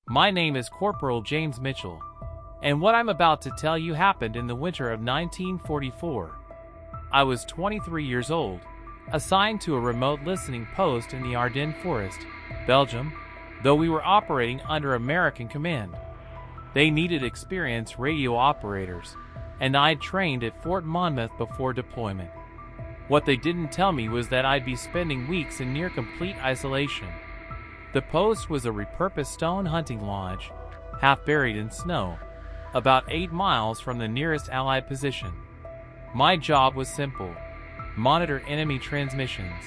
My name is Corporal James Mitchell, and what I'm about to tell you happened in the winter of 1944. I was 23 years old, assigned to a remote listening post in the Ardennes Forest, Belgium, though we were operating under American command. They needed experienced radio operators, and I'd trained at Fort Monmouth before deployment. What they didn't tell me was that I'd be spending weeks in near complete isolation. The post was a repurposed stone hunting lodge, half buried in snow, about 8 miles from the nearest Allied position. My job was simple: monitor enemy transmissions,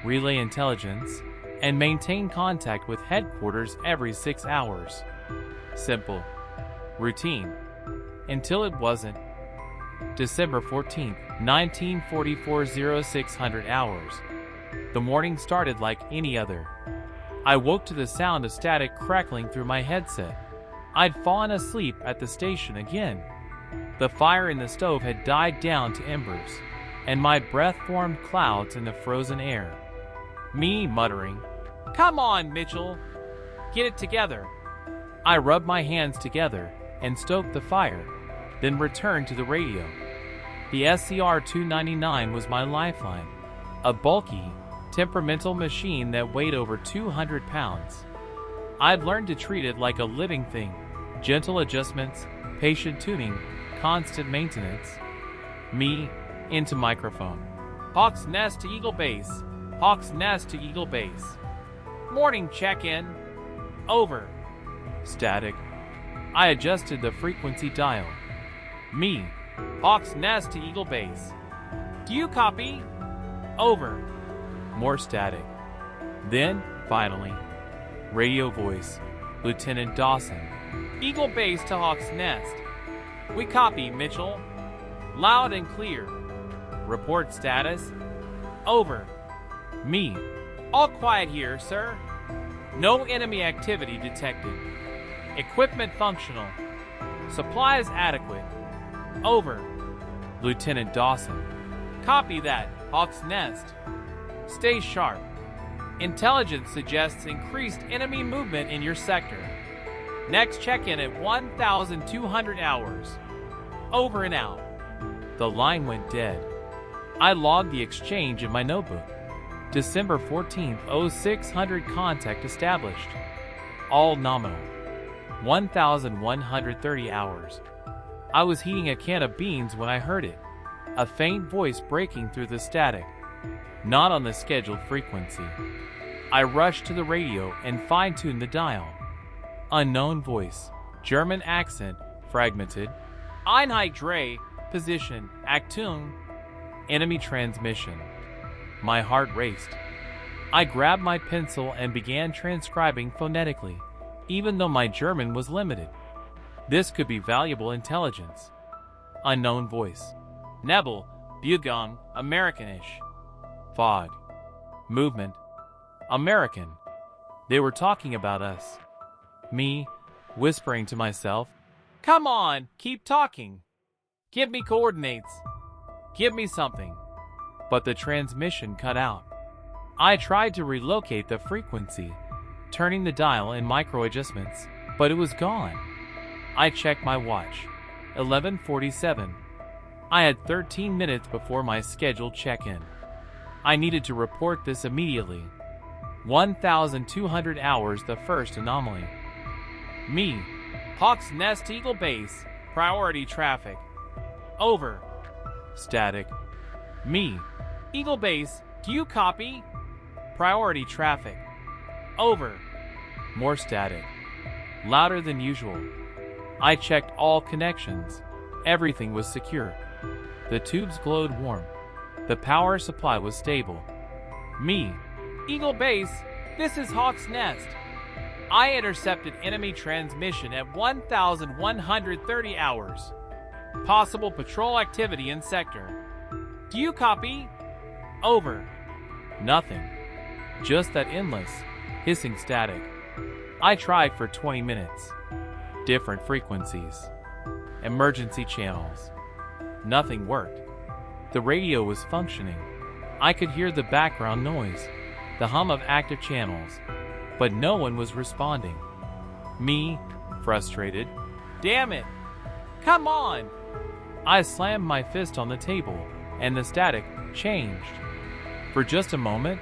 relay intelligence, and maintain contact with headquarters every 6 hours. Simple. Routine. Until it wasn't. December 14, 1944, 0600 hours. The morning started like any other. I woke to the sound of static crackling through my headset. I'd fallen asleep at the station again. The fire in the stove had died down to embers, and my breath formed clouds in the frozen air. Me muttering, "Come on, Mitchell! Get it together!" I rubbed my hands together and stoked the fire, then returned to the radio. The SCR-299 was my lifeline, a bulky, temperamental machine that weighed over 200 pounds. I'd learned to treat it like a living thing: gentle adjustments, patient tuning, constant maintenance. Me, into microphone. Hawk's Nest to Eagle Base. Hawk's Nest to Eagle Base. Morning check-in. Over. Static. I adjusted the frequency dial. Me, Hawk's Nest to Eagle Base. Do you copy? Over. More static. Then, finally, radio voice. Lieutenant Dawson. Eagle Base to Hawk's Nest. We copy, Mitchell. Loud and clear. Report status. Over. Me. All quiet here, sir. No enemy activity detected. Equipment functional. Supplies adequate. Over. Lieutenant Dawson. Copy that, Hawk's Nest. Stay sharp. Intelligence suggests increased enemy movement in your sector. Next check-in at 1,200 hours. Over and out. The line went dead. I logged the exchange in my notebook. December 14th, 0600 contact established. All nominal. 1,130 hours. I was heating a can of beans when I heard it. A faint voice breaking through the static. Not on the scheduled frequency. I rushed to the radio and fine-tuned the dial. Unknown voice. German accent. Fragmented. Einheit 3, position. Achtung. Enemy transmission. My heart raced. I grabbed my pencil and began transcribing phonetically, even though my German was limited. This could be valuable intelligence. Unknown voice. Nebel, Bugong, Americanish. Fog. Movement. American. They were talking about us. Me, whispering to myself, "Come on, keep talking. Give me coordinates. Give me something." But the transmission cut out. I tried to relocate the frequency, turning the dial in micro adjustments, but it was gone. I checked my watch. 11:47. I had 13 minutes before my scheduled check-in. I needed to report this immediately. 1,200 hours, the first anomaly. Me, Hawk's Nest Eagle Base, priority traffic. Over. Static. Me, Eagle Base, do you copy? Priority traffic. Over. More static. Louder than usual. I checked all connections. Everything was secure. The tubes glowed warm. The power supply was stable. Me, Eagle Base, this is Hawk's Nest. I intercepted enemy transmission at 1,130 hours. Possible patrol activity in sector. Do you copy? Over. Nothing. Just that endless, hissing static. I tried for 20 minutes. Different frequencies. Emergency channels. Nothing worked. The radio was functioning. I could hear the background noise, the hum of active channels, but no one was responding. Me, frustrated. Damn it! Come on! I slammed my fist on the table, and the static changed. For just a moment,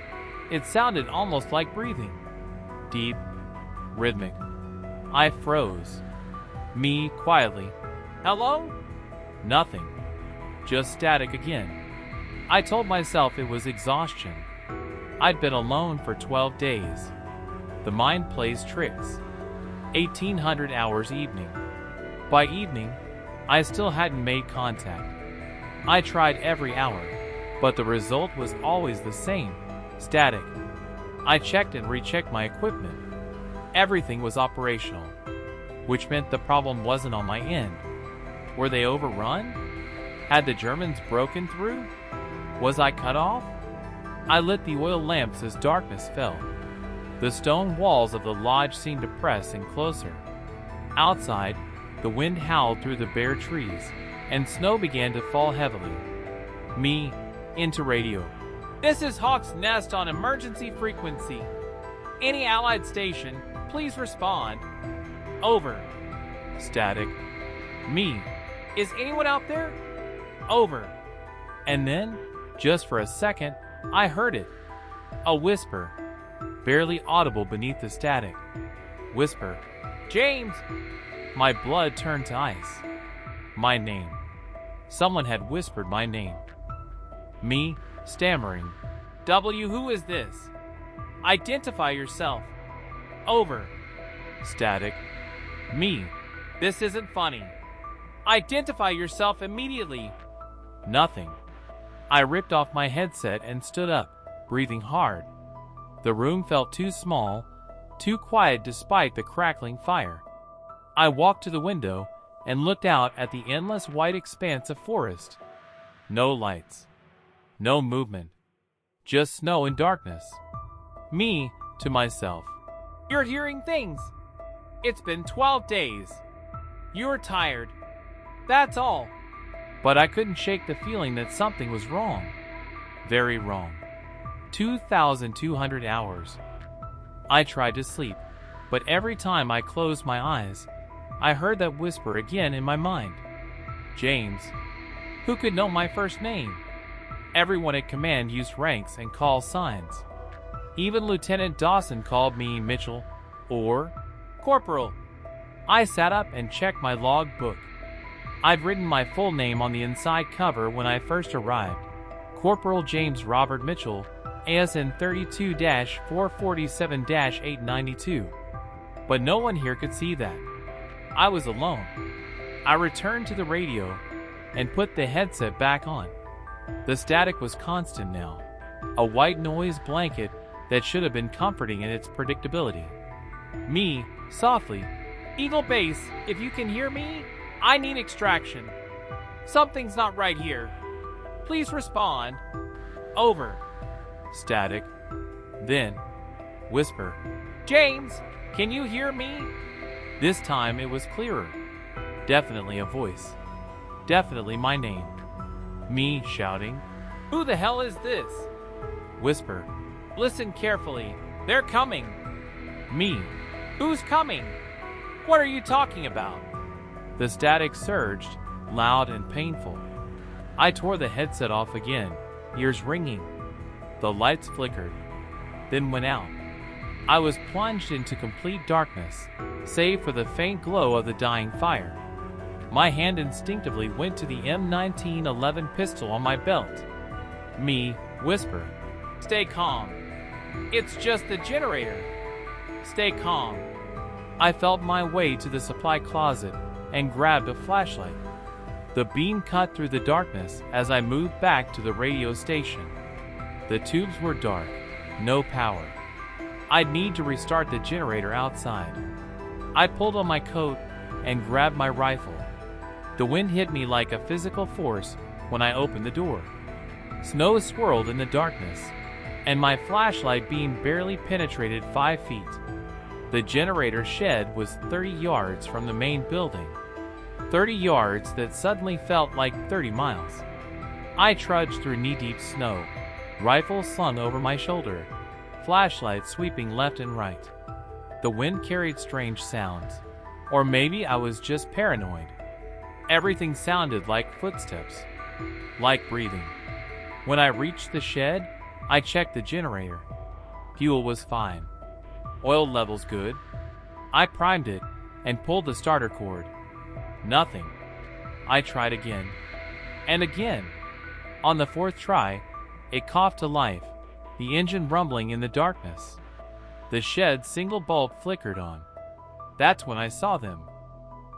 it sounded almost like breathing. Deep, rhythmic. I froze. Me, quietly. Hello? Nothing. Just static again. I told myself it was exhaustion. I'd been alone for 12 days. The mind plays tricks. 1800 hours evening. By evening, I still hadn't made contact. I tried every hour, but the result was always the same, static. I checked and rechecked my equipment. Everything was operational, which meant the problem wasn't on my end. Were they overrun? Had the Germans broken through? Was I cut off? I lit the oil lamps as darkness fell. The stone walls of the lodge seemed to press in closer. Outside, the wind howled through the bare trees, and snow began to fall heavily. Me, into radio. This is Hawk's Nest on emergency frequency. Any Allied station, please respond. Over. Static. Me. Is anyone out there? Over. And then, just for a second, I heard it. A whisper, barely audible beneath the static. Whisper. James! My blood turned to ice. My name. Someone had whispered my name. Me, stammering. W, who is this? Identify yourself. Over. Static. Me. This isn't funny. Identify yourself immediately. Nothing. I ripped off my headset and stood up, breathing hard. The room felt too small, too quiet despite the crackling fire. I walked to the window and looked out at the endless white expanse of forest. No lights. No movement. Just snow and darkness. Me, to myself. You're hearing things. It's been 12 days. You're tired. That's all. But I couldn't shake the feeling that something was wrong. Very wrong. 2,200 hours. I tried to sleep, but every time I closed my eyes, I heard that whisper again in my mind. James. Who could know my first name? Everyone at command used ranks and call signs. Even Lieutenant Dawson called me Mitchell or Corporal. I sat up and checked my log book. I'd written my full name on the inside cover when I first arrived. Corporal James Robert Mitchell, ASN 32-447-892. But no one here could see that. I was alone. I returned to the radio and put the headset back on. The static was constant now, a white noise blanket that should have been comforting in its predictability. Me, softly. Eagle Base, if you can hear me, I need extraction. Something's not right here. Please respond. Over. Static. Then, whisper. James, can you hear me? This time it was clearer. Definitely a voice. Definitely my name. Me shouting. Who the hell is this? Whisper. Listen carefully. They're coming. Me. Who's coming? What are you talking about? The static surged, loud and painful. I tore the headset off again, ears ringing. The lights flickered, then went out. I was plunged into complete darkness, save for the faint glow of the dying fire. My hand instinctively went to the M1911 pistol on my belt. Me, whisper. Stay calm. It's just the generator. Stay calm. I felt my way to the supply closet and grabbed a flashlight. The beam cut through the darkness as I moved back to the radio station. The tubes were dark, no power. I'd need to restart the generator outside. I pulled on my coat and grabbed my rifle. The wind hit me like a physical force when I opened the door. Snow swirled in the darkness, and my flashlight beam barely penetrated 5 feet. The generator shed was 30 yards from the main building. 30 yards that suddenly felt like 30 miles. I trudged through knee-deep snow, rifle slung over my shoulder, flashlight sweeping left and right. The wind carried strange sounds. Or maybe I was just paranoid. Everything sounded like footsteps, like breathing. When I reached the shed, I checked the generator. Fuel was fine. Oil levels good. I primed it and pulled the starter cord. Nothing. I tried again. And again. On the fourth try, it coughed to life, the engine rumbling in the darkness. The shed's single bulb flickered on. That's when I saw them.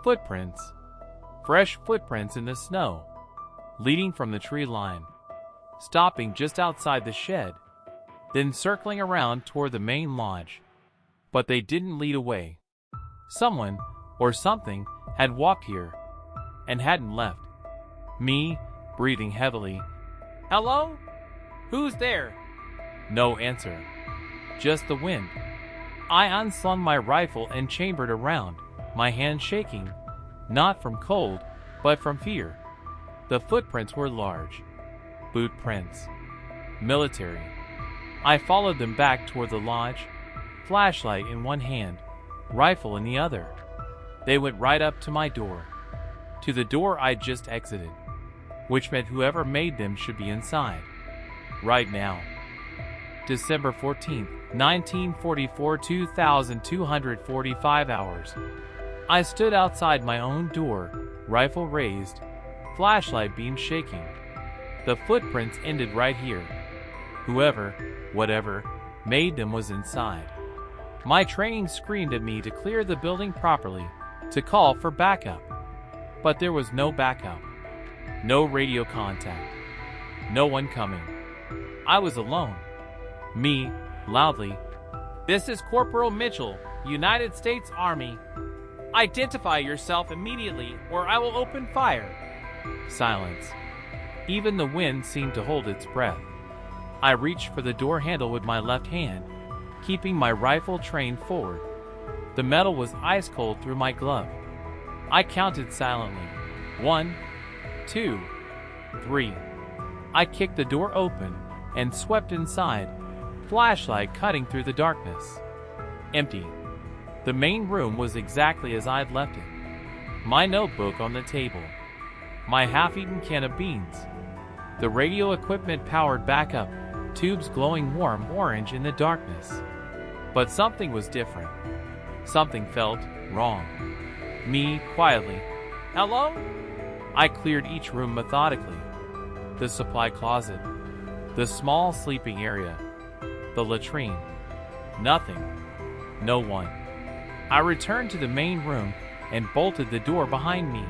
Footprints. Fresh footprints in the snow, leading from the tree line, stopping just outside the shed, then circling around toward the main lodge. But they didn't lead away. Someone, or something, had walked here, and hadn't left. Me, breathing heavily. Hello? Who's there? No answer. Just the wind. I unslung my rifle and chambered around, my hands shaking, not from cold, but from fear. The footprints were large. Boot prints. Military. I followed them back toward the lodge, flashlight in one hand, rifle in the other. They went right up to my door. To the door I'd just exited, which meant whoever made them should be inside. Right now. December 14th, 1944, 2245 hours. I stood outside my own door, rifle raised, flashlight beam shaking. The footprints ended right here. Whoever, whatever, made them was inside. My training screamed at me to clear the building properly, to call for backup. But there was no backup. No radio contact. No one coming. I was alone. Me, loudly. This is Corporal Mitchell, United States Army. Identify yourself immediately or I will open fire. Silence. Even the wind seemed to hold its breath. I reached for the door handle with my left hand, keeping my rifle trained forward. The metal was ice cold through my glove. I counted silently. 1, 2, 3. I kicked the door open and swept inside, flashlight cutting through the darkness. Empty. The main room was exactly as I'd left it. My notebook on the table. My half-eaten can of beans. The radio equipment powered back up, tubes glowing warm orange in the darkness. But something was different. Something felt wrong. Me, quietly. Hello? I cleared each room methodically. The supply closet. The small sleeping area. The latrine. Nothing. No one. I returned to the main room and bolted the door behind me.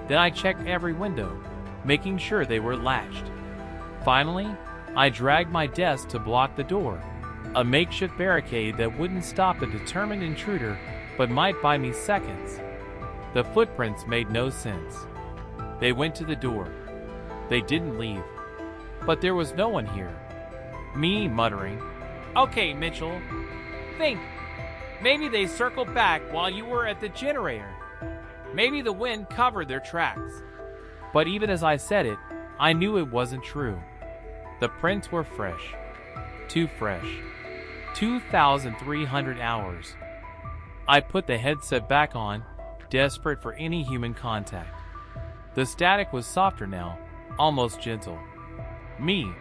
Then I checked every window, making sure they were latched. Finally, I dragged my desk to block the door, a makeshift barricade that wouldn't stop a determined intruder but might buy me seconds. The footprints made no sense. They went to the door. They didn't leave. But there was no one here. Me muttering, "Okay, Mitchell, think. Maybe they circled back while you were at the generator. Maybe the wind covered their tracks." But even as I said it, I knew it wasn't true. The prints were fresh. Too fresh. 2,300 hours. I put the headset back on, desperate for any human contact. The static was softer now, almost gentle. Me.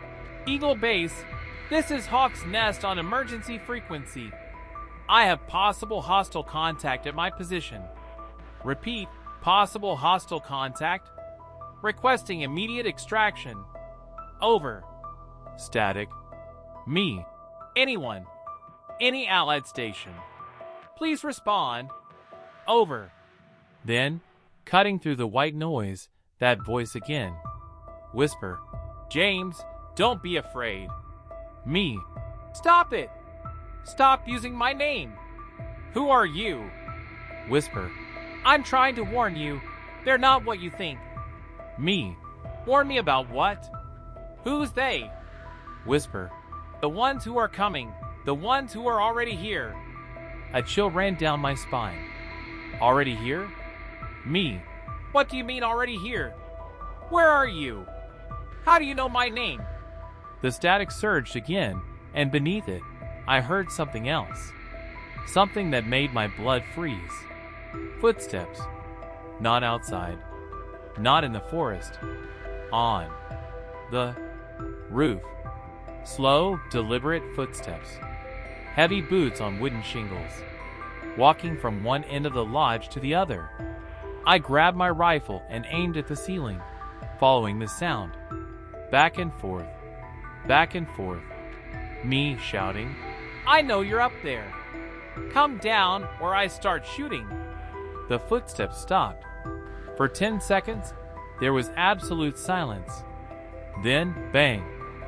Eagle Base, this is Hawk's Nest on emergency frequency. I have possible hostile contact at my position. Repeat, possible hostile contact. Requesting immediate extraction. Over. Static. Me. Anyone. Any Allied station. Please respond. Over. Then, cutting through the white noise, that voice again. Whisper. James, don't be afraid. Me. Stop it! Stop using my name. Who are you? Whisper. I'm trying to warn you. They're not what you think. Me. Warn me about what? Who's they? Whisper. The ones who are coming. The ones who are already here. A chill ran down my spine. Already here? Me. What do you mean already here? Where are you? How do you know my name? The static surged again, and beneath it, I heard something else. Something that made my blood freeze. Footsteps. Not outside. Not in the forest. On the roof. Slow, deliberate footsteps. Heavy boots on wooden shingles. Walking from one end of the lodge to the other. I grabbed my rifle and aimed at the ceiling, following the sound. Back and forth. Back and forth. Me shouting, "I know you're up there. Come down or I start shooting." The footsteps stopped. For 10 seconds, there was absolute silence. Then, bang,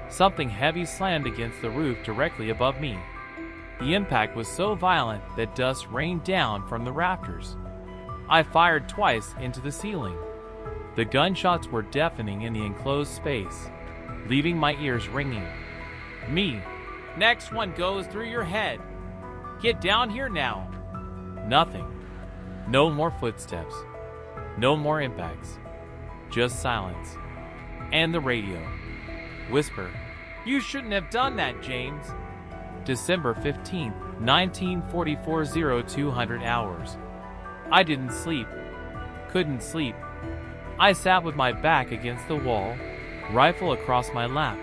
something heavy slammed against the roof directly above me. The impact was so violent that dust rained down from the rafters. I fired twice into the ceiling. The gunshots were deafening in the enclosed space, leaving my ears ringing. Me, "Next one goes through your head. Get down here now." Nothing. No more footsteps. No more impacts. Just silence. And the radio. Whisper, "You shouldn't have done that, James." December 15th, 1944, 0200 hours. I didn't sleep. Couldn't sleep. I sat with my back against the wall, rifle across my lap,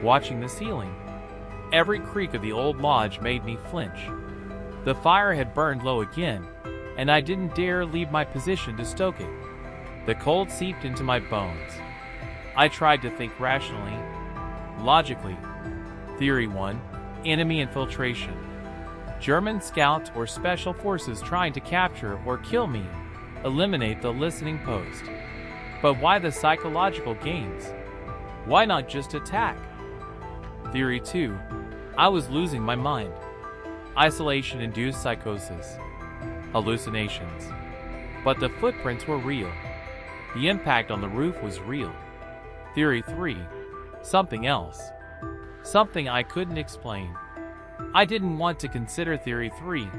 watching the ceiling. Every creak of the old lodge made me flinch. The fire had burned low again, and I didn't dare leave my position to stoke it. The cold seeped into my bones. I tried to think rationally, logically. Theory 1. Enemy infiltration. German scouts or special forces trying to capture or kill me. Eliminate the listening post. But why the psychological games? Why not just attack? Theory 2. I was losing my mind. Isolation-induced psychosis. Hallucinations. But the footprints were real. The impact on the roof was real. Theory 3. Something else. Something I couldn't explain. I didn't want to consider Theory 3.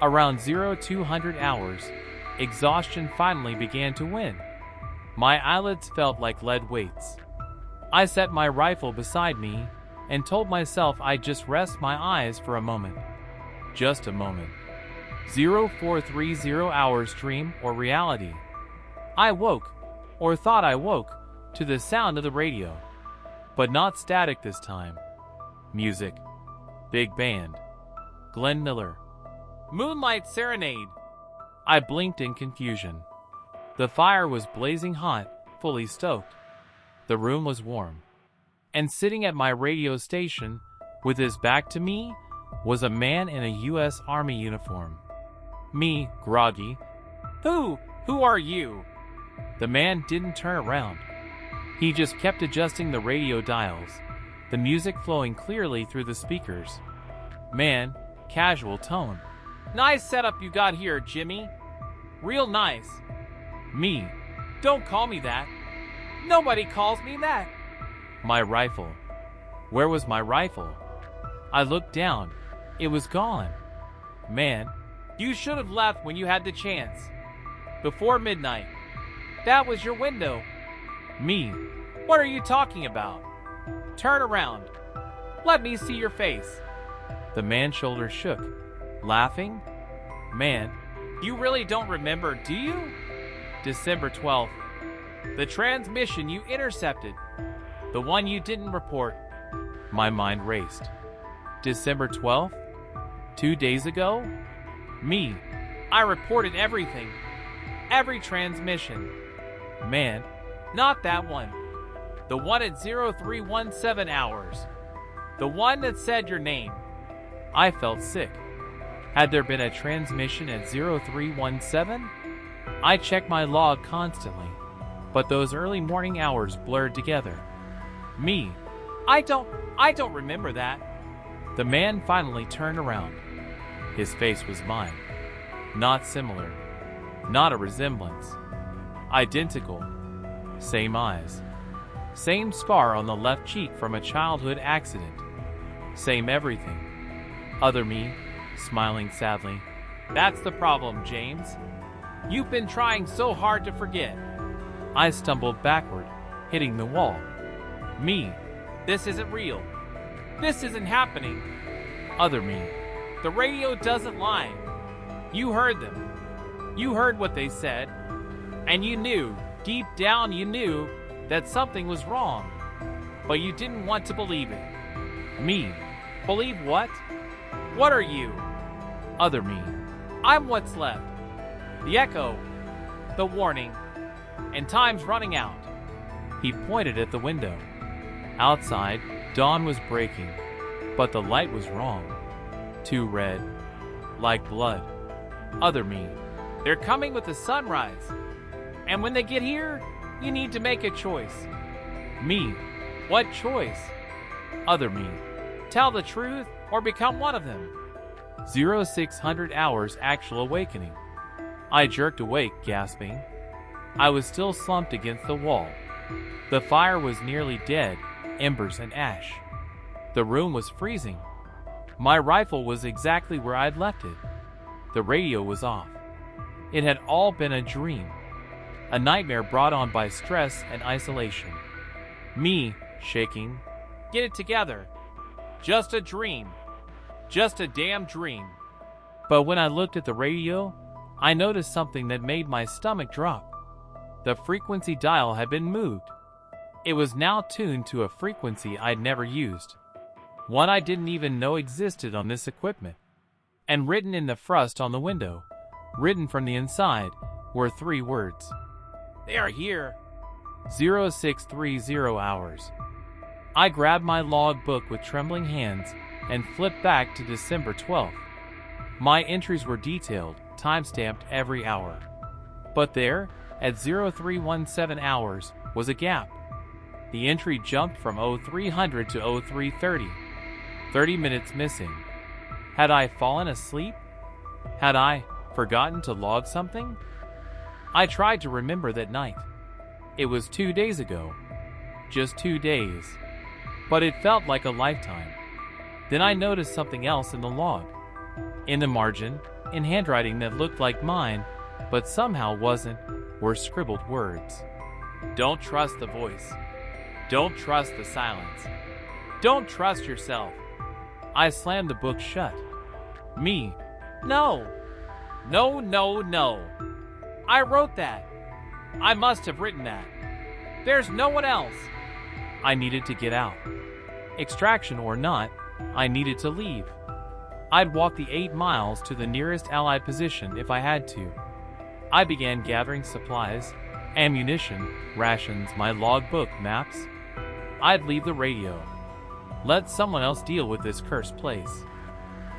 Around 0200 hours, exhaustion finally began to win. My eyelids felt like lead weights. I set my rifle beside me and told myself I'd just rest my eyes for a moment. Just a moment. 0430 hours dream or reality. I woke, or thought I woke, to the sound of the radio. But not static this time. Music. Big band. Glenn Miller. Moonlight Serenade. I blinked in confusion. The fire was blazing hot, fully stoked. The room was warm. And sitting at my radio station, with his back to me, was a man in a U.S. Army uniform. Me, groggy. Who are you?" The man didn't turn around. He just kept adjusting the radio dials, the music flowing clearly through the speakers. Man, casual tone. "Nice setup you got here, Jimmy. Real nice." Me, "Don't call me that. Nobody calls me that." My rifle. Where was my rifle? I looked down. It was gone. Man, "You should have left when you had the chance. Before midnight. That was your window." Me, "What are you talking about? Turn around. Let me see your face." The man's shoulders shook. Laughing? Man, "You really don't remember, do you?" December 12th. "The transmission you intercepted. The one you didn't report." My mind raced. December 12th? 2 days ago? Me, "I reported everything. Every transmission." Man, "Not that one. The one at 0317 hours. The one that said your name." I felt sick. Had there been a transmission at 0317? I checked my log constantly, but those early morning hours blurred together. Me, I don't remember that." The man finally turned around. His face was mine. Not similar. Not a resemblance. Identical. Same eyes. Same scar on the left cheek from a childhood accident. Same everything. Other me, smiling sadly. "That's the problem, James. You've been trying so hard to forget." I stumbled backward, hitting the wall. Me, "This isn't real. This isn't happening." Other me, The radio doesn't lie. You heard them. You heard what they said. And you knew, deep down you knew, that something was wrong. But you didn't want to believe it. Me. Believe what? What are you? Other me. I'm what's left. The echo. The warning. And time's running out. He pointed at the window. Outside, dawn was breaking, but the light was wrong. Too red. Like blood. Other me. They're coming with the sunrise. And when they get here, you need to make a choice. Me. What choice? Other me. Tell the truth or become one of them. 0600 hours actual awakening. I jerked awake, gasping. I was still slumped against the wall. The fire was nearly dead, embers and ash. The room was freezing. My rifle was exactly where I'd left it. The radio was off. It had all been a dream. A nightmare brought on by stress and isolation. Me, shaking. Get it together. Just a dream. Just a damn dream. But when I looked at the radio, I noticed something that made my stomach drop. The frequency dial had been moved. It was now tuned to a frequency I'd never used. One I didn't even know existed on this equipment. And written in the frost on the window, written from the inside, were 3 words. They are here. 0630 hours. I grabbed my log book with trembling hands and flipped back to December 12th. My entries were detailed, time-stamped every hour. But there, at 0317 hours, was a gap. The entry jumped from 0300 to 0330. 30 minutes missing. Had I fallen asleep? Had I forgotten to log something? I tried to remember that night. It was 2 days ago. Just 2 days. But it felt like a lifetime. Then I noticed something else in the log. In the margin, in handwriting that looked like mine, but somehow wasn't, were scribbled words. Don't trust the voice. Don't trust the silence. Don't trust yourself. I slammed the book shut. Me. No. No, no, no. I wrote that. I must have written that. There's no one else. I needed to get out. Extraction or not, I needed to leave. I'd walk the 8 miles to the nearest Allied position if I had to. I began gathering supplies, ammunition, rations, my logbook, maps. I'd leave the radio. Let someone else deal with this cursed place.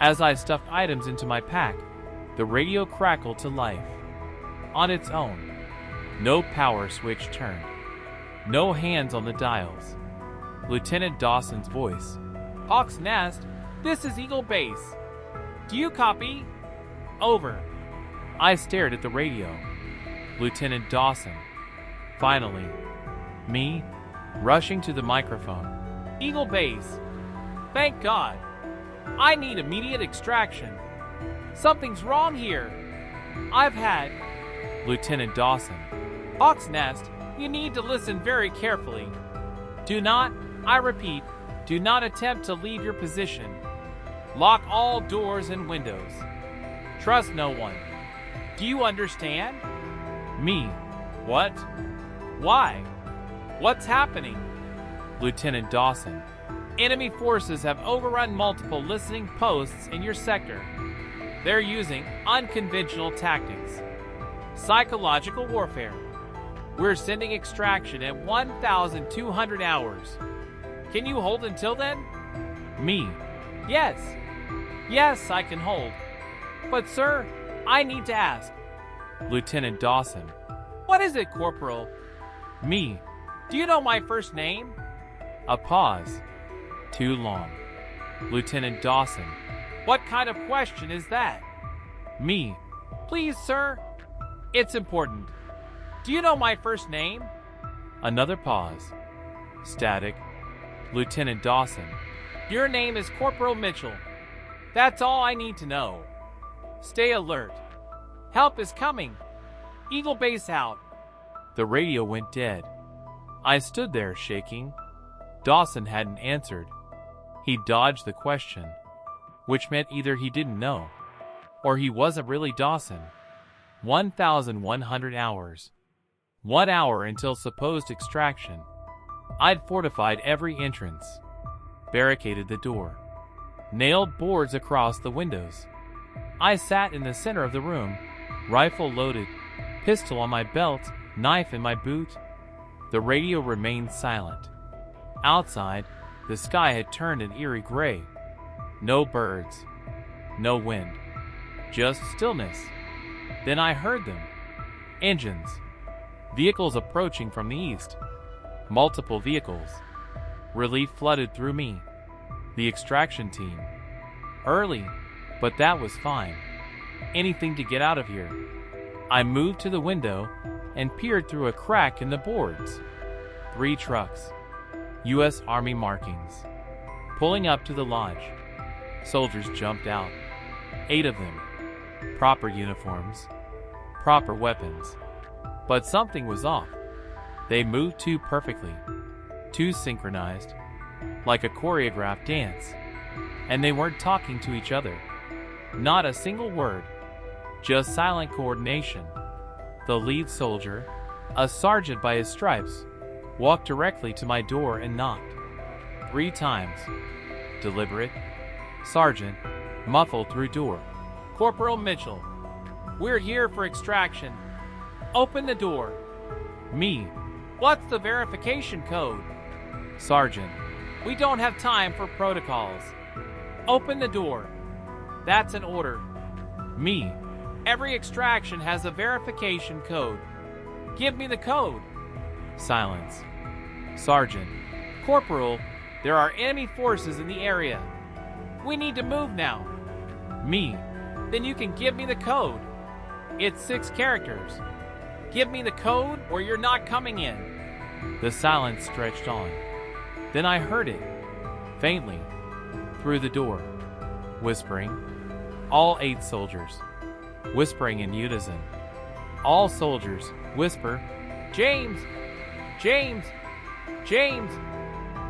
As I stuffed items into my pack, the radio crackled to life. On its own. No power switch turned. No hands on the dials. Lieutenant Dawson's voice. Hawk's Nest, this is Eagle Base. Do you copy? Over. I stared at the radio. Lieutenant Dawson. Finally. Me, rushing to the microphone. Eagle Base. Thank God. I need immediate extraction. Something's wrong here. I've had... Lieutenant Dawson. Hawk's Nest, you need to listen very carefully. Do not, I repeat, do not attempt to leave your position. Lock all doors and windows. Trust no one. Do you understand? Me. What? Why? What's happening? Lieutenant Dawson. Enemy forces have overrun multiple listening posts in your sector. They're using unconventional tactics. Psychological warfare. We're sending extraction at 1,200 hours. Can you hold until then? Me. Yes. Yes, I can hold. But sir, I need to ask. Lieutenant Dawson. What is it, Corporal? Me. Do you know my first name? A pause. Too long. Lieutenant Dawson. What kind of question is that? Me. Please, sir. It's important. Do you know my first name? Another pause. Static. Lieutenant Dawson. Your name is Corporal Mitchell. That's all I need to know. Stay alert. Help is coming. Eagle Base out. The radio went dead. I stood there shaking. Dawson hadn't answered. He dodged the question. which meant either he didn't know, or he wasn't really Dawson. 1,100 hours. 1 hour until supposed extraction. I'd fortified every entrance, barricaded the door, nailed boards across the windows. I sat in the center of the room, rifle loaded, pistol on my belt, knife in my boot. The radio remained silent. Outside, the sky had turned an eerie gray. No birds, no wind, just stillness. Then I heard them. Engines. Vehicles approaching from the east. Multiple vehicles. Relief flooded through me. The extraction team. Early, but that was fine. Anything to get out of here. I moved to the window and peered through a crack in the boards. 3 trucks. U.S. Army markings. Pulling up to the lodge. Soldiers jumped out. 8 of them. Proper uniforms. Proper weapons. But something was off. They moved too perfectly. Too synchronized. Like a choreographed dance. And they weren't talking to each other. Not a single word. Just silent coordination. The lead soldier, a sergeant by his stripes, walked directly to my door and knocked. 3 times. Deliberate. Sergeant, muffled through door. Corporal Mitchell, we're here for extraction. Open the door. Me, what's the verification code? Sergeant, we don't have time for protocols. Open the door. That's an order. Me, every extraction has a verification code. Give me the code. Silence. Sergeant, Corporal, there are enemy forces in the area. We need to move now. Me, then you can give me the code. It's 6 characters. Give me the code or you're not coming in. The silence stretched on. Then I heard it, faintly, through the door, whispering. All 8 soldiers, whispering in unison. All soldiers, whisper, James! James! James!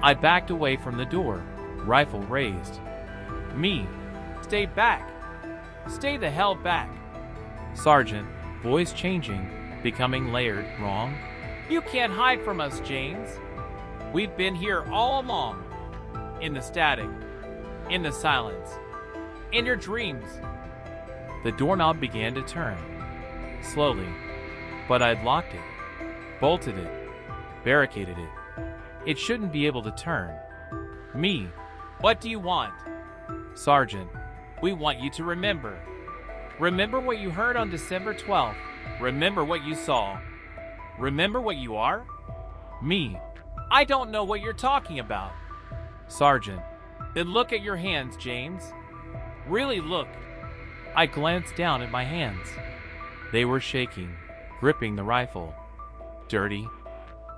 I backed away from the door, rifle raised. Me, stay back. Stay the hell back. Sergeant, voice changing, becoming layered, wrong. You can't hide from us, James. We've been here all along. In the static. In the silence. In your dreams. The doorknob began to turn. Slowly. But I'd locked it. Bolted it. Barricaded it. It shouldn't be able to turn. Me. What do you want? Sergeant, we want you to remember. Remember what you heard on December 12th. Remember what you saw. Remember what you are? Me. I don't know what you're talking about. Sergeant, then look at your hands, James. Really look. I glanced down at my hands. They were shaking, gripping the rifle. Dirty,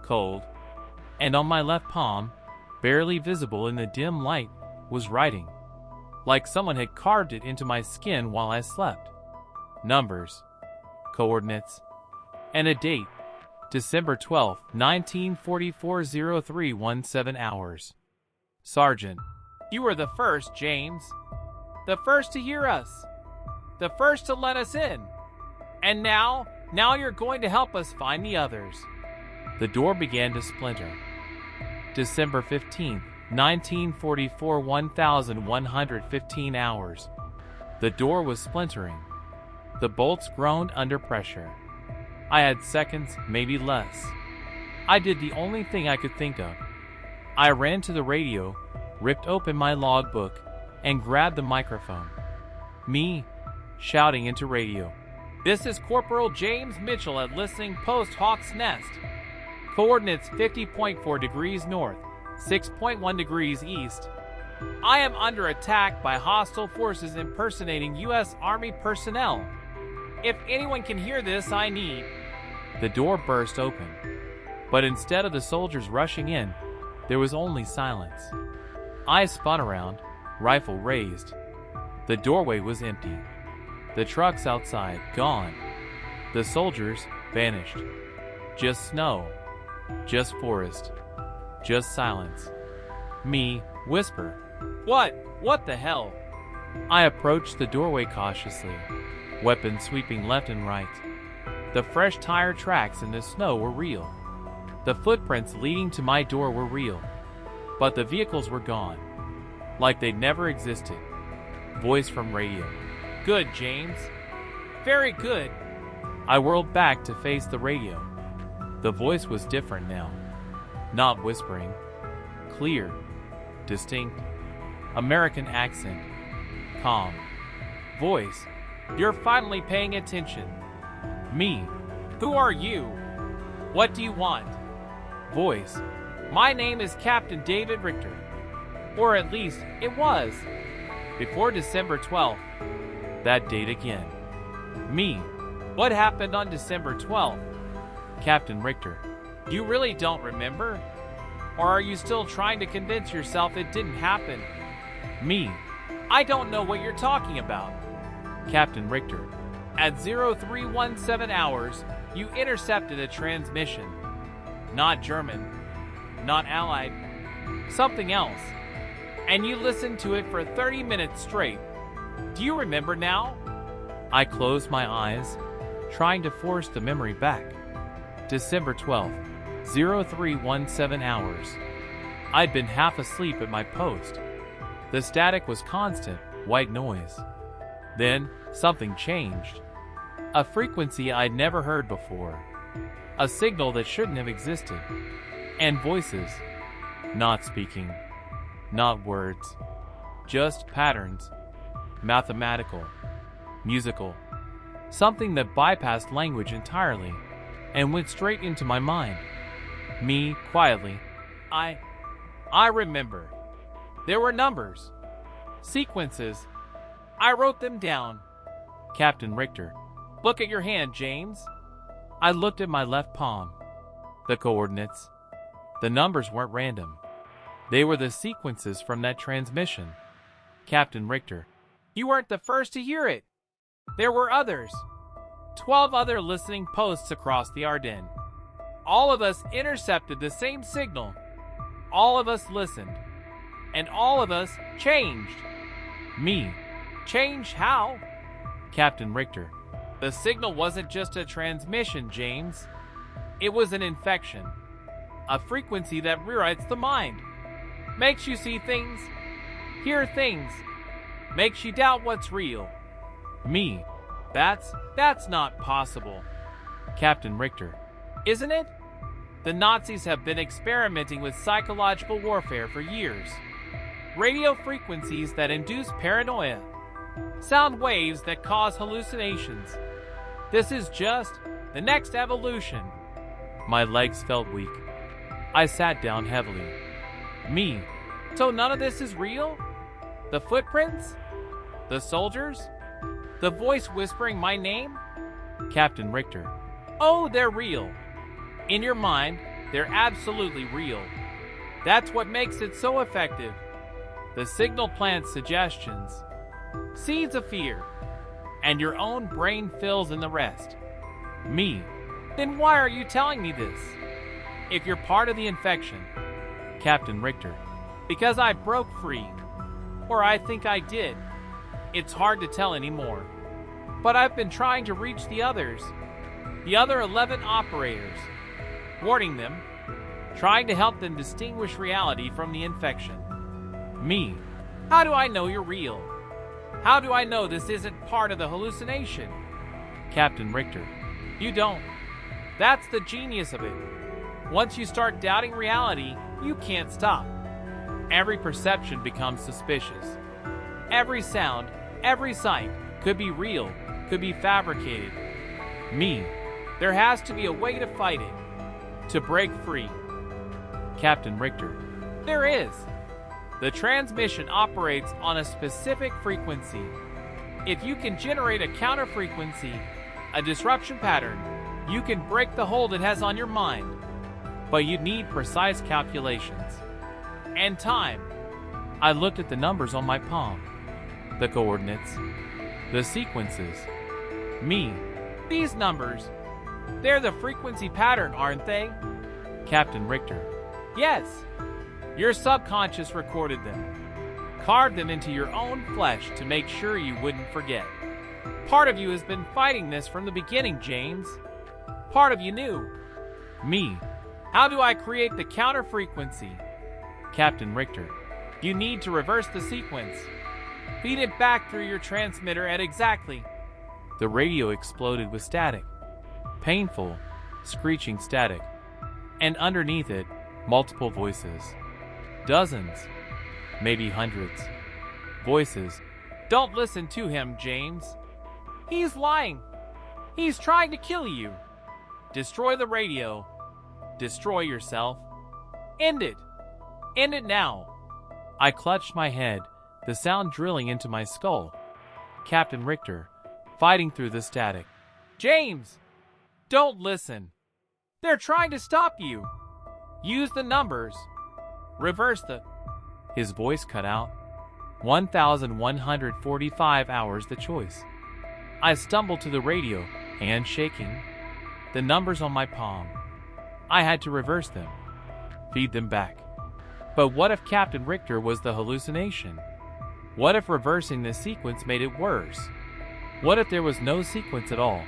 cold, and on my left palm, barely visible in the dim light, was writing. Like someone had carved it into my skin while I slept. Numbers, coordinates, and a date. December 12, 1944, 0317 hours. Sergeant, you were the first, James. The first to hear us. The first to let us in. And now you're going to help us find the others. The door began to splinter. December 15, 1944, 1115 hours. The door was splintering. The bolts groaned under pressure. I had seconds, maybe less. I did the only thing I could think of. I ran to the radio, ripped open my logbook, and grabbed the microphone. Me, shouting into radio. This is Corporal James Mitchell at Listening Post Hawk's Nest. Coordinates 50.4 degrees north, 6.1 degrees east. I am under attack by hostile forces impersonating U.S. Army personnel. If anyone can hear this, I need... The door burst open. But instead of the soldiers rushing in, there was only silence. I spun around, rifle raised. The doorway was empty. The trucks outside, gone. The soldiers, vanished. Just snow. Just forest. Just silence. Me, whisper. What? What the hell? I approached the doorway cautiously, weapons sweeping left and right. The fresh tire tracks in the snow were real. The footprints leading to my door were real. But the vehicles were gone, like they'd never existed. Voice from radio. "Good, James. Very good." I whirled back to face the radio. The voice was different now. Not whispering. Clear. Distinct. American accent. Calm. Voice. "You're finally paying attention." Me. "Who are you? What do you want?" Voice. "My name is Captain David Richter. Or at least, it was. Before December 12th. That date again. Me. "What happened on December 12th? Captain Richter. "You really don't remember? Or are you still trying to convince yourself it didn't happen?" Me. "I don't know what you're talking about." Captain Richter. "At 0317 hours, you intercepted a transmission. Not German. Not Allied. Something else. And you listened to it for 30 minutes straight. Do you remember now?" I closed my eyes, trying to force the memory back. December 12th, 0317 hours. I'd been half asleep at my post. The static was constant, white noise. Then, something changed. A frequency I'd never heard before. A signal that shouldn't have existed. And voices. Not speaking. Not words. Just patterns. Mathematical. Musical. Something that bypassed language entirely and went straight into my mind. Me, quietly. I remember. There were numbers. Sequences. I wrote them down." Captain Richter. "Look at your hand, James." I looked at my left palm. The coordinates. The numbers weren't random. They were the sequences from that transmission. Captain Richter. "You weren't the first to hear it. There were others. 12 other listening posts across the Ardennes. All of us intercepted the same signal. All of us listened. And all of us changed." Me. "Changed how?" Captain Richter. "The signal wasn't just a transmission, James. It was an infection. A frequency that rewrites the mind. Makes you see things, hear things. Makes you doubt what's real." Me. That's not possible." Captain Richter. "Isn't it? The Nazis have been experimenting with psychological warfare for years. Radio frequencies that induce paranoia. Sound waves that cause hallucinations. This is just the next evolution." My legs felt weak. I sat down heavily. Me. "So none of this is real? The footprints? The soldiers? The voice whispering my name?" Captain Richter. "Oh, they're real. In your mind, they're absolutely real. That's what makes it so effective. The signal plants suggestions, seeds of fear, and your own brain fills in the rest." Me. "Then why are you telling me this? If you're part of the infection." Captain Richter. "Because I broke free. Or I think I did. It's hard to tell anymore. But I've been trying to reach the others. The other 11 operators. Warning them. Trying to help them distinguish reality from the infection." Me. "How do I know you're real? How do I know this isn't part of the hallucination?" Captain Richter. "You don't. That's the genius of it. Once you start doubting reality, you can't stop. Every perception becomes suspicious. Every sound, every sight could be real, could be fabricated." Me. "There has to be a way to fight it, to break free." Captain Richter. "There is. The transmission operates on a specific frequency. If you can generate a counter frequency, a disruption pattern, you can break the hold it has on your mind. But you need precise calculations. And time." I looked at the numbers on my palm. The coordinates. The sequences. Me. "These numbers, they're the frequency pattern, aren't they?" Captain Richter. "Yes. Your subconscious recorded them. carved them into your own flesh to make sure you wouldn't forget. Part of you has been fighting this from the beginning, James. Part of you knew. Me. How do I create the counter frequency? Captain Richter, you need to reverse the sequence. Feed it back through your transmitter at exactly. The radio exploded with static. Painful, screeching static. And underneath it, multiple voices. Dozens, maybe hundreds. Voices. Don't listen to him, James. He's lying. He's trying to kill you. Destroy the radio. Destroy yourself. End it. End it now. I clutched my head, the sound drilling into my skull. Captain Richter, fighting through the static. James! Don't listen. They're trying to stop you. Use the numbers. Reverse the... His voice cut out. 1,145 hours the choice. I stumbled to the radio, hand shaking. The numbers on my palm. I had to reverse them. Feed them back. But what if Captain Richter was the hallucination? What if reversing this sequence made it worse? What if there was no sequence at all,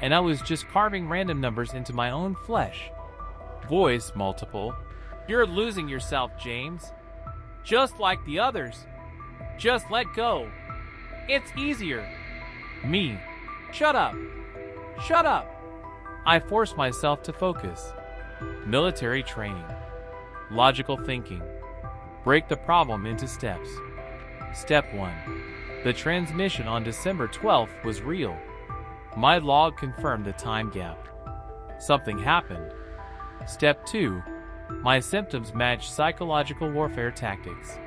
and I was just carving random numbers into my own flesh? Voice multiple. You're losing yourself, James. Just like the others. Just let go. It's easier. Me. Shut up. Shut up. I forced myself to focus. Military training. Logical thinking. Break the problem into steps. Step 1. The transmission on December 12th was real. My log confirmed the time gap. Something happened. Step 2. My symptoms matched psychological warfare tactics.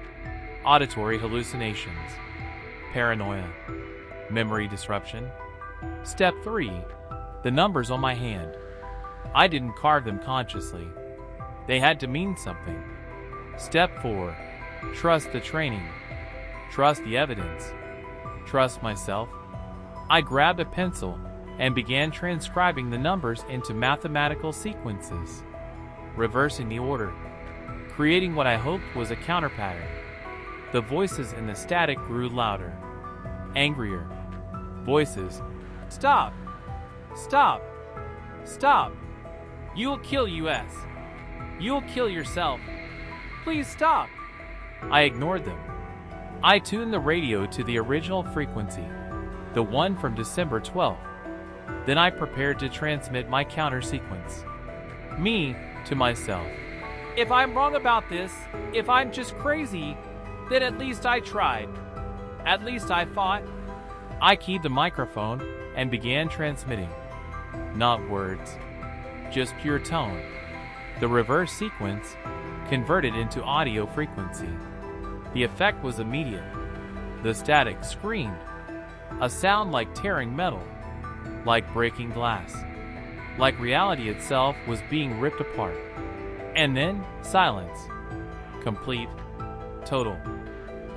Auditory hallucinations. Paranoia. Memory disruption. Step 3. The numbers on my hand. I didn't carve them consciously. They had to mean something. Step 4. Trust the training. Trust the evidence. Trust myself. I grabbed a pencil and began transcribing the numbers into mathematical sequences, reversing the order, creating what I hoped was a counter pattern. The voices in the static grew louder, angrier. Voices. Stop! Stop! Stop! You'll kill US. You'll kill yourself. Please stop. I ignored them. I tuned the radio to the original frequency, the one from December 12th. Then I prepared to transmit my counter sequence. Me to myself. If I'm wrong about this, if I'm just crazy, then at least I tried. At least I fought. I keyed the microphone and began transmitting. Not words, just pure tone. The reverse sequence converted into audio frequency. The effect was immediate. The static screamed. A sound like tearing metal, like breaking glass, like reality itself was being ripped apart. And then silence. Complete, total,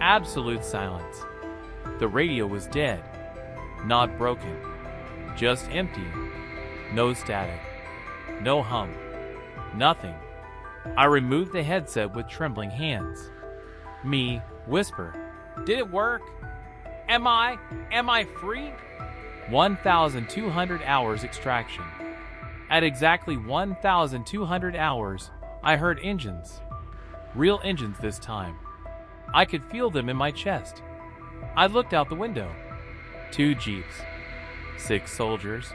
absolute silence. The radio was dead, not broken, just empty. No static, no hum, nothing. I removed the headset with trembling hands. Me, whisper, did it work? Am I free? 1,200 hours extraction. At exactly 1,200 hours, I heard engines. Real engines this time. I could feel them in my chest. I looked out the window. 2 jeeps. 6 soldiers.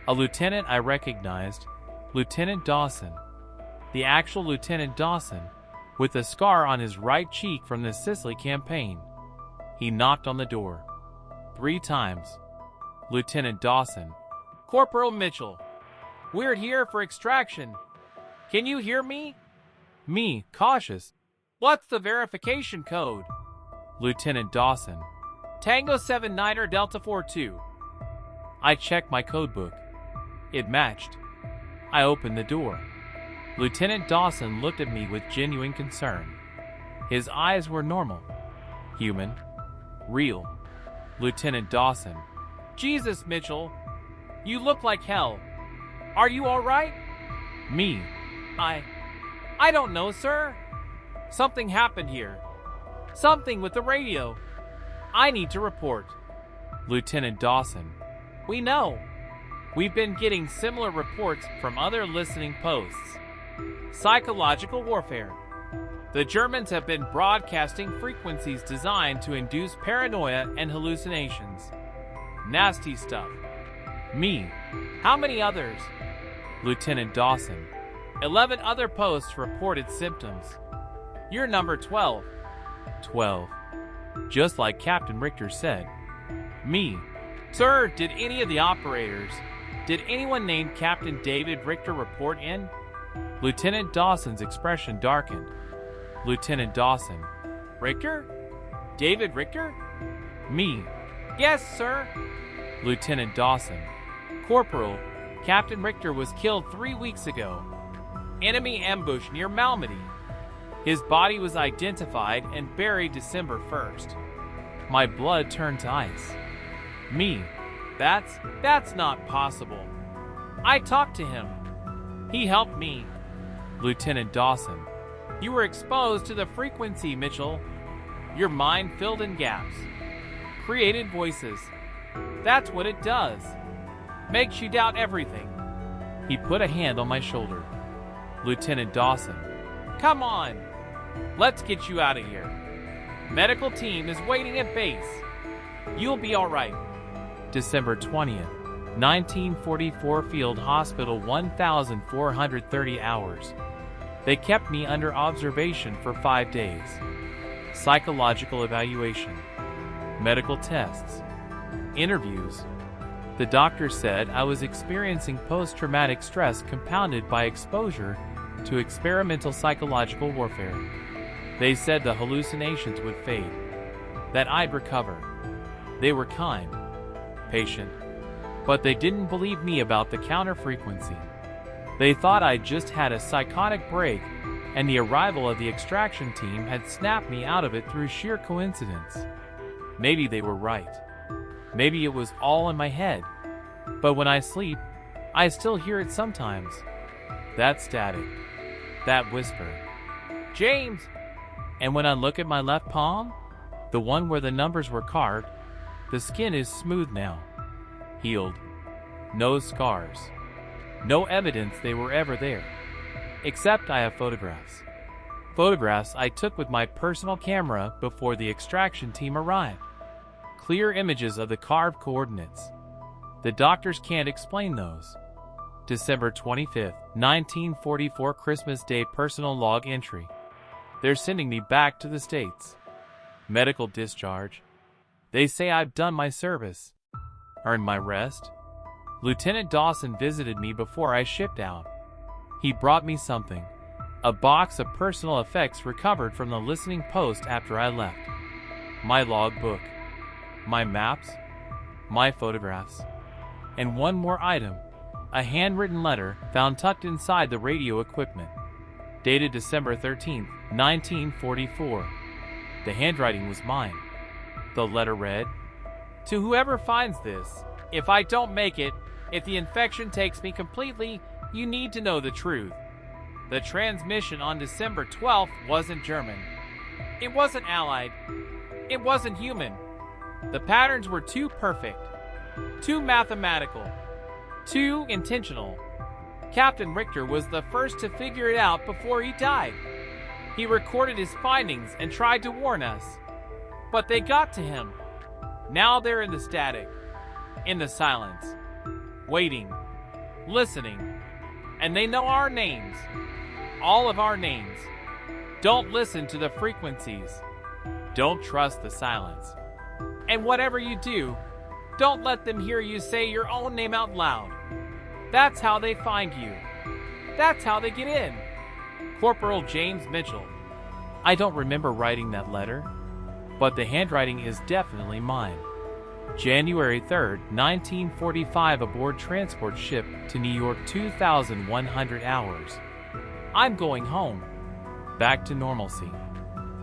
A lieutenant I recognized, Lieutenant Dawson. The actual Lieutenant Dawson, with a scar on his right cheek from the Sicily campaign. He knocked on the door. 3 times. Lieutenant Dawson. Corporal Mitchell. We're here for extraction. Can you hear me? Me, cautious. What's the verification code? Lieutenant Dawson. Tango 79er Delta 42. I checked my codebook. It matched. I opened the door. Lieutenant Dawson looked at me with genuine concern. His eyes were normal, human, real. Lieutenant Dawson. Jesus, Mitchell. You look like hell. Are you all right? Me. I don't know, sir. Something happened here. Something with the radio. I need to report. Lieutenant Dawson. We know. We've been getting similar reports from other listening posts. Psychological warfare. The Germans have been broadcasting frequencies designed to induce paranoia and hallucinations. Nasty stuff. Me. How many others? Lieutenant Dawson. 11 other posts reported symptoms. You're number 12. 12. Just like Captain Richter said. Me. Sir, did any of the operators, did anyone named Captain David Richter report in? Lieutenant Dawson's expression darkened. Lieutenant Dawson. Richter? David Richter? Me. Yes, sir. Lieutenant Dawson. Corporal, Captain Richter was killed 3 weeks ago. Enemy ambush near Malmedy. His body was identified and buried December 1st. My blood turned to ice. Me. That's not possible. I talked to him. He helped me. Lieutenant Dawson. You were exposed to the frequency, Mitchell. Your mind filled in gaps. Created voices. That's what it does. Makes you doubt everything. He put a hand on my shoulder. Lieutenant Dawson. Come on. Let's get you out of here. Medical team is waiting at base. You'll be all right. December 20th, 1944, Field Hospital, 1,430 hours. They kept me under observation for 5 days. Psychological evaluation. Medical tests. Interviews. The doctor said I was experiencing post-traumatic stress compounded by exposure to experimental psychological warfare. They said the hallucinations would fade, that I'd recover. They were kind, patient, but they didn't believe me about the counter-frequency. They thought I'd just had a psychotic break, and the arrival of the extraction team had snapped me out of it through sheer coincidence. Maybe they were right. Maybe it was all in my head. But when I sleep, I still hear it sometimes. That static. That whisper. James! And when I look at my left palm, the one where the numbers were carved, the skin is smooth now. Healed. No scars. No evidence they were ever there. Except I have photographs. Photographs I took with my personal camera before the extraction team arrived. Clear images of the carved coordinates. The doctors can't explain those. December 25th, 1944, Christmas Day personal log entry. They're sending me back to the States. Medical discharge. They say I've done my service. Earned my rest. Lieutenant Dawson visited me before I shipped out. He brought me something. A box of personal effects recovered from the listening post after I left. My logbook. My maps. My photographs. And one more item. A handwritten letter found tucked inside the radio equipment. Dated December 13th, 1944. The handwriting was mine. The letter read, "To whoever finds this, if I don't make it, if the infection takes me completely, you need to know the truth. The transmission on December 12th wasn't German. It wasn't Allied. It wasn't human. The patterns were too perfect, too mathematical, too intentional. Captain Richter was the first to figure it out before he died. He recorded his findings and tried to warn us. But they got to him. Now they're in the static, in the silence, waiting, listening, and they know our names, all of our names. Don't listen to the frequencies. Don't trust the silence. And whatever you do, don't let them hear you say your own name out loud. That's how they find you. That's how they get in. Corporal James Mitchell." I don't remember writing that letter, but the handwriting is definitely mine. January 3rd, 1945, aboard transport ship to New York, 2,100 hours. I'm going home. Back to normalcy.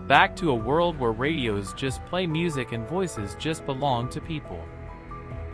Back to a world where radios just play music and voices just belong to people.